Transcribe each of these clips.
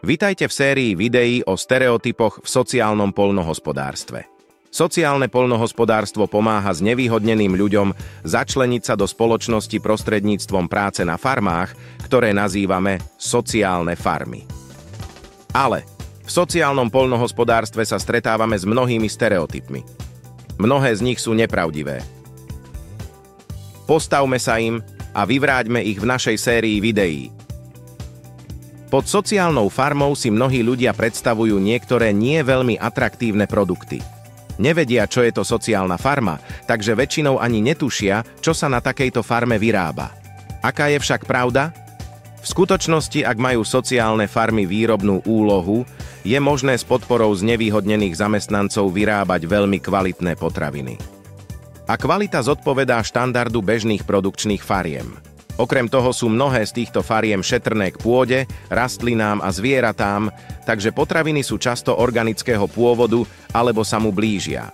Vitajte v sérii videí o stereotypoch v sociálnom poľnohospodárstve. Sociálne poľnohospodárstvo pomáha znevýhodneným ľuďom začleniť sa do spoločnosti prostredníctvom práce na farmách, ktoré nazývame sociálne farmy. Ale v sociálnom poľnohospodárstve sa stretávame s mnohými stereotypmi. Mnohé z nich sú nepravdivé. Postavme sa im a vyvráťme ich v našej sérii videí. Pod sociálnou farmou si mnohí ľudia predstavujú niektoré nie veľmi atraktívne produkty. Nevedia, čo je to sociálna farma, takže väčšinou ani netušia, čo sa na takejto farme vyrába. Aká je však pravda? V skutočnosti, ak majú sociálne farmy výrobnú úlohu, je možné s podporou znevýhodnených zamestnancov vyrábať veľmi kvalitné potraviny. A kvalita zodpovedá štandardu bežných produkčných fariem. Okrem toho sú mnohé z týchto fariem šetrné k pôde, rastlinám a zvieratám, takže potraviny sú často organického pôvodu alebo sa mu blížia.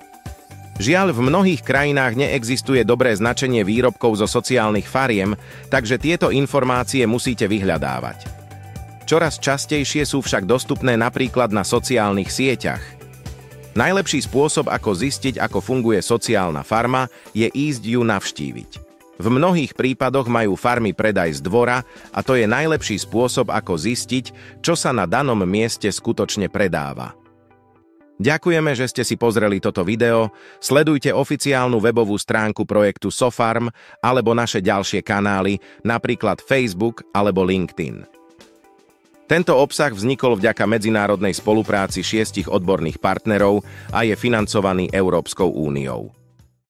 Žiaľ, v mnohých krajinách neexistuje dobré značenie výrobkov zo sociálnych fariem, takže tieto informácie musíte vyhľadávať. Čoraz častejšie sú však dostupné napríklad na sociálnych sieťach. Najlepší spôsob, ako zistiť, ako funguje sociálna farma, je ísť ju navštíviť. V mnohých prípadoch majú farmy predaj z dvora a to je najlepší spôsob, ako zistiť, čo sa na danom mieste skutočne predáva. Ďakujeme, že ste si pozreli toto video, sledujte oficiálnu webovú stránku projektu SoFarm alebo naše ďalšie kanály, napríklad Facebook alebo LinkedIn. Tento obsah vznikol vďaka medzinárodnej spolupráci 6 odborných partnerov a je financovaný Európskou úniou.